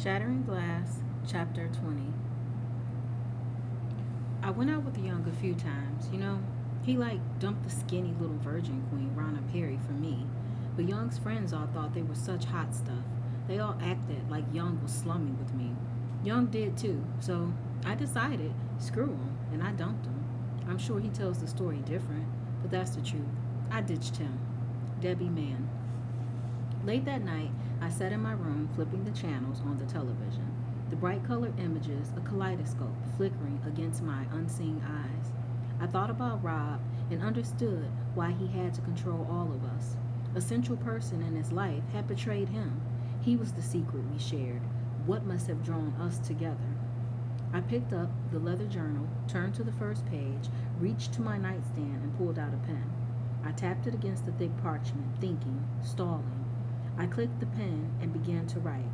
Shattering Glass, Chapter 20. I went out with Young a few times, He dumped the skinny little virgin queen, Rana Perry, for me. But Young's friends all thought they were such hot stuff. They all acted like Young was slumming with me. Young did too, so I decided, screw him, and I dumped him. I'm sure he tells the story different, but that's the truth. I ditched him. Debbie Mann. Late that night, I sat in my room flipping the channels on the television, the bright colored images a kaleidoscope flickering against my unseeing eyes. I thought about Rob and understood why he had to control all of us. A central person in his life had betrayed him. He was the secret we shared. What must have drawn us together? I picked up the leather journal, turned to the first page, reached to my nightstand, and pulled out a pen. I tapped it against the thick parchment, thinking, stalling. I clicked the pen and began to write.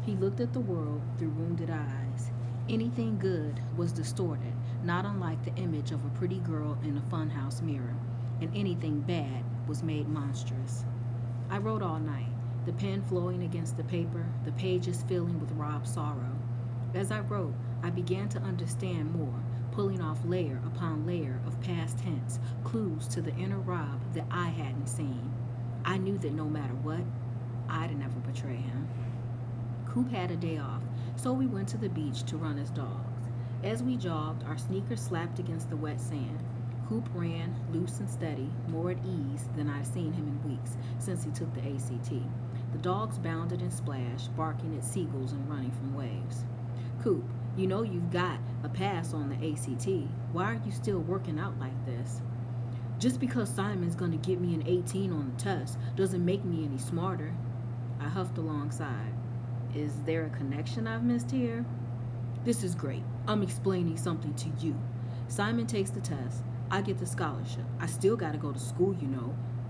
He looked at the world through wounded eyes. Anything good was distorted, not unlike the image of a pretty girl in a funhouse mirror, and anything bad was made monstrous. I wrote all night, the pen flowing against the paper, the pages filling with Rob's sorrow. As I wrote, I began to understand more, pulling off layer upon layer of past hints, clues to the inner Rob that I hadn't seen. I knew that no matter what, I'd never betray him. Coop had a day off, so we went to the beach to run as dogs. As we jogged, our sneakers slapped against the wet sand. Coop ran, loose and steady, more at ease than I'd seen him in weeks since he took the ACT. The dogs bounded and splashed, barking at seagulls and running from waves. Coop, you know you've got a pass on the ACT. Why are you still working out like this? Just because Simon's gonna get me an 18 on the test doesn't make me any smarter. I huffed alongside. Is there a connection I've missed here? This is great. I'm explaining something to you. Simon takes the test. I get the scholarship. I still gotta go to school.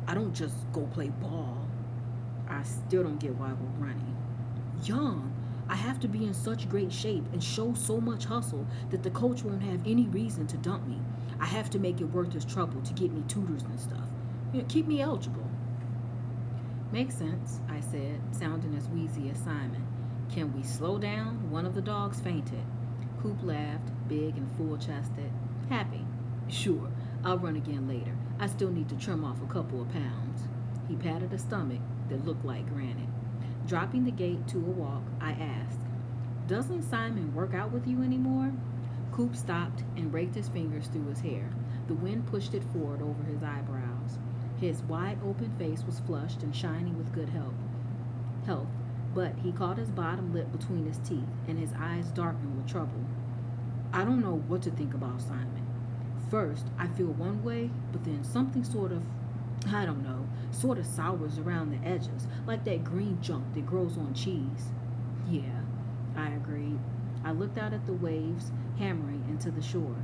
I don't just go play ball. I still don't get why we're running. Young, I have to be in such great shape and show so much hustle that the coach won't have any reason to dump me. I have to make it worth his trouble to get me tutors and stuff. Keep me eligible. Makes sense, I said, sounding as wheezy as Simon. Can we slow down? One of the dogs fainted. Coop laughed, big and full chested. Happy. Sure, I'll run again later. I still need to trim off a couple of pounds. He patted a stomach that looked like granite. Dropping the gate to a walk, I asked, doesn't Simon work out with you anymore? Coop stopped and raked his fingers through his hair. The wind pushed it forward over his eyebrows. His wide open face was flushed and shining with good health, but he caught his bottom lip between his teeth and his eyes darkened with trouble. I don't know what to think about Simon. First, I feel one way, but then something sort of sours around the edges, like that green junk that grows on cheese. Yeah, I agreed. I looked out at the waves hammering into the shore.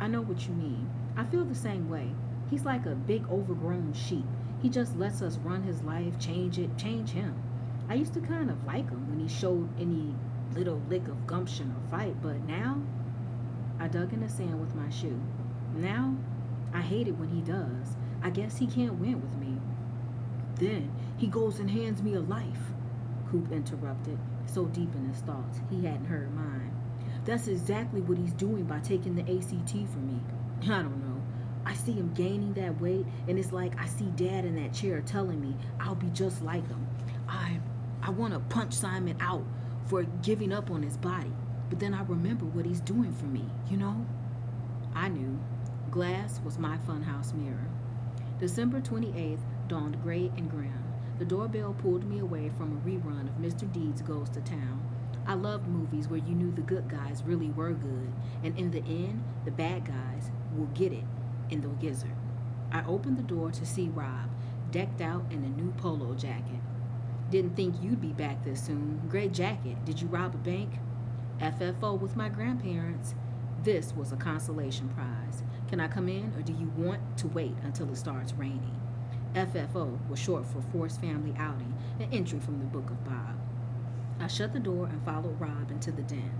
I know what you mean. I feel the same way. He's like a big overgrown sheep. He just lets us run his life, change him. I used to kind of like him when he showed any little lick of gumption or fight, but now I dug in the sand with my shoe. Now I hate it when he does. I guess he can't win with me. Then he goes and hands me a life, Coop interrupted, so deep in his thoughts he hadn't heard mine. That's exactly what he's doing by taking the ACT from me. I don't know. I see him gaining that weight, and it's like I see Dad in that chair telling me I'll be just like him. I want to punch Simon out for giving up on his body, but then I remember what he's doing for me. I knew. Glass was my funhouse mirror. December 28th dawned gray and grim. The doorbell pulled me away from a rerun of Mr. Deeds Goes to Town. I loved movies where you knew the good guys really were good, and in the end, the bad guys will get it in the gizzard. I opened the door to see Rob, decked out in a new polo jacket. Didn't think you'd be back this soon. Great jacket. Did you rob a bank? FFO with my grandparents. This was a consolation prize. Can I come in, or do you want to wait until it starts raining? FFO was short for Forced Family Outing, an entry from the Book of Bob. I shut the door and followed Rob into the den.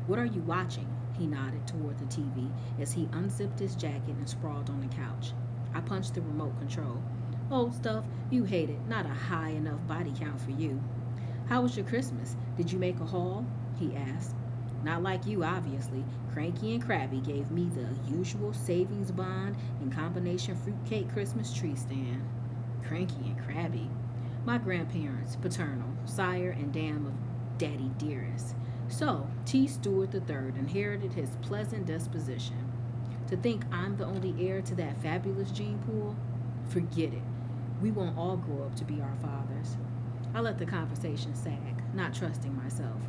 What are you watching? He nodded toward the TV as he unzipped his jacket and sprawled on the couch. I punched the remote control. Old stuff, you hate it, not a high enough body count for you. How was your Christmas? Did you make a haul? He asked. Not like you, obviously. Cranky and Crabby gave me the usual savings bond and combination fruitcake Christmas tree stand. Cranky and Crabby. My grandparents, paternal, sire and dam of Daddy Dearest. So, T. Stewart III inherited his pleasant disposition. To think I'm the only heir to that fabulous gene pool? Forget it. We won't all grow up to be our fathers. I let the conversation sag, not trusting myself.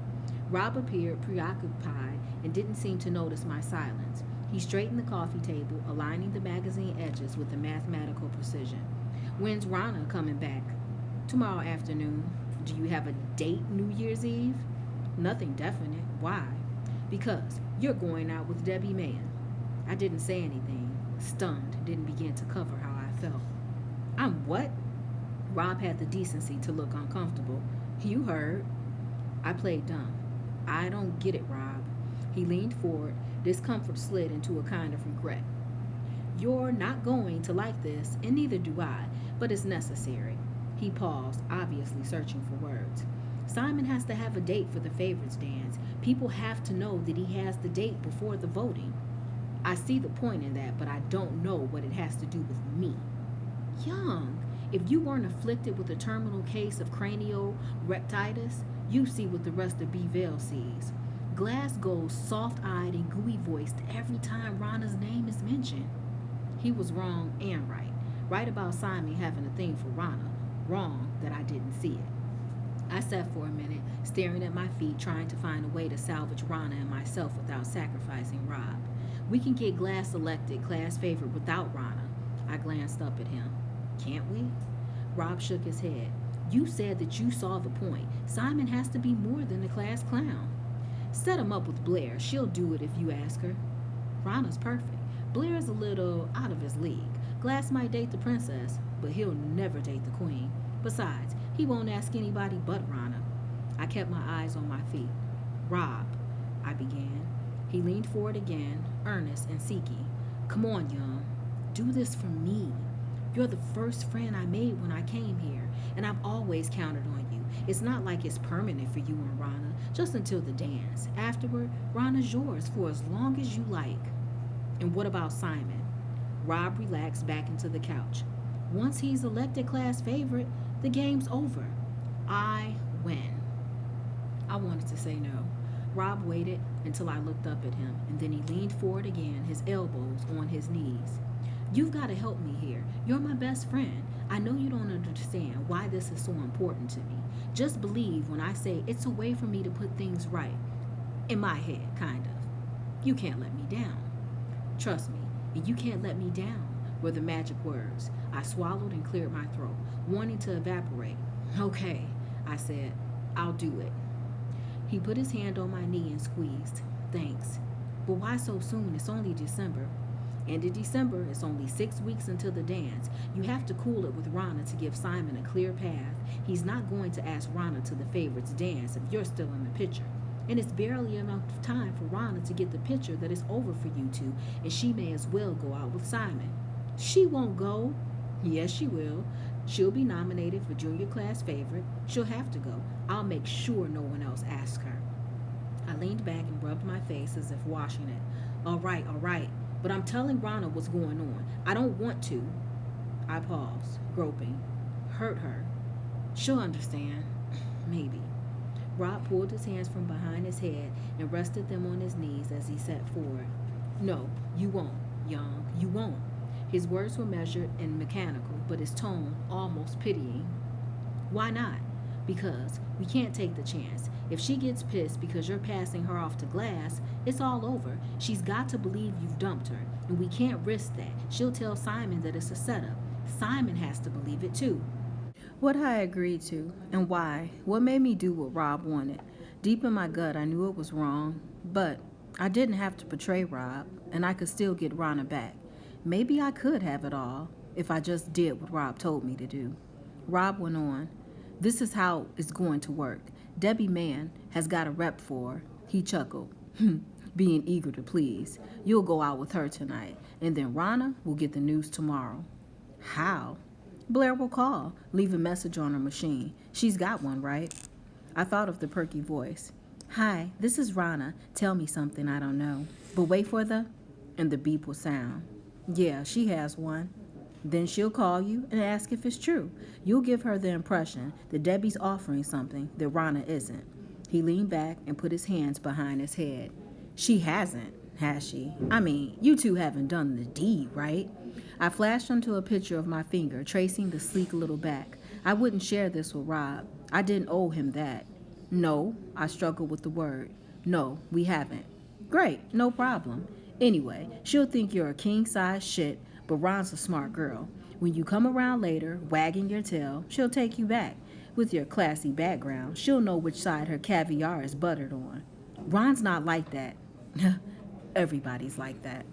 Rob appeared preoccupied and didn't seem to notice my silence. He straightened the coffee table, aligning the magazine edges with a mathematical precision. When's Rana coming back? Tomorrow afternoon. Do you have a date New Year's Eve? Nothing definite. Why? Because you're going out with Debbie Mann. I didn't say anything. Stunned, didn't begin to cover how I felt. I'm what? Rob had the decency to look uncomfortable. You heard. I played dumb. I don't get it, Rob. He leaned forward. Discomfort slid into a kind of regret. You're not going to like this, and neither do I, but it's necessary. He paused, obviously searching for words. Simon has to have a date for the favorites dance. People have to know that he has the date before the voting. I see the point in that, but I don't know what it has to do with me. Young, if you weren't afflicted with a terminal case of cranial rectitis, you see what the rest of Beeville sees. Glass goes soft eyed and gooey voiced every time Rana's name is mentioned. He was wrong and right. Right about Simon having a thing for Rana. Wrong that I didn't see it. I sat for a minute, staring at my feet, trying to find a way to salvage Rana and myself without sacrificing Rob. We can get Glass elected class favorite without Rana. I glanced up at him. Can't we? Rob shook his head. You said that you saw the point. Simon has to be more than a class clown. Set him up with Blair. She'll do it if you ask her. Rana's perfect. Blair's a little out of his league. Glass might date the princess, but he'll never date the queen. Besides, he won't ask anybody but Rana. I kept my eyes on my feet. Rob, I began. He leaned forward again, earnest and seeking. Come on, young. Do this for me. You're the first friend I made when I came here, and I've always counted on you. It's not like it's permanent for you and Rana, just until the dance. Afterward, Rana's yours for as long as you like. And what about Simon? Rob relaxed back into the couch. Once he's elected class favorite, the game's over. I win. I wanted to say no. Rob waited until I looked up at him, and then he leaned forward again, his elbows on his knees. You've got to help me here. You're my best friend. I know you don't understand why this is so important to me. Just believe when I say it's a way for me to put things right. In my head, kind of. You can't let me down. Trust me, and you can't let me down were the magic words. I swallowed and cleared my throat, wanting to evaporate. Okay, I said, I'll do it. He put his hand on my knee and squeezed. Thanks. But why so soon? It's only December. End of December, it's only 6 weeks until the dance. You have to cool it with Rana to give Simon a clear path. He's not going to ask Rana to the favorites dance if you're still in the picture. And it's barely enough time for Rana to get the picture that it's over for you two, and she may as well go out with Simon. She won't go. Yes, she will. She'll be nominated for junior class favorite. She'll have to go. I'll make sure no one else asks her. I leaned back and rubbed my face as if washing it. All right. But I'm telling Rana what's going on. I don't want to. I paused, groping. Hurt her. She'll understand. Maybe. Rob pulled his hands from behind his head and rested them on his knees as he sat forward. No, you won't, young. You won't. His words were measured and mechanical, but his tone almost pitying. Why not? Because we can't take the chance. If she gets pissed because you're passing her off to Glass, it's all over. She's got to believe you've dumped her, and we can't risk that. She'll tell Simon that it's a setup. Simon has to believe it too. What I agreed to, and why, what made me do what Rob wanted. Deep in my gut, I knew it was wrong, but I didn't have to betray Rob, and I could still get Rana back. Maybe I could have it all if I just did what Rob told me to do. Rob went on. This is how it's going to work. Debbie Mann has got a rep for her. He chuckled, being eager to please. You'll go out with her tonight, and then Rana will get the news tomorrow. How? Blair will call, leave a message on her machine. She's got one, right? I thought of the perky voice. Hi, this is Rana. Tell me something I don't know. But wait for the. And the beep will sound. Yeah, she has one. Then she'll call you and ask if it's true. You'll give her the impression that Debbie's offering something that Rana isn't. He leaned back and put his hands behind his head. She hasn't, has she? I mean, you two haven't done the deed, right? I flashed onto a picture of my finger, tracing the sleek little back. I wouldn't share this with Rob. I didn't owe him that. No, I struggled with the word. No, we haven't. Great, no problem. Anyway, she'll think you're a king size shit, but Ron's a smart girl. When you come around later, wagging your tail, she'll take you back. With your classy background, she'll know which side her caviar is buttered on. Ron's not like that. Everybody's like that.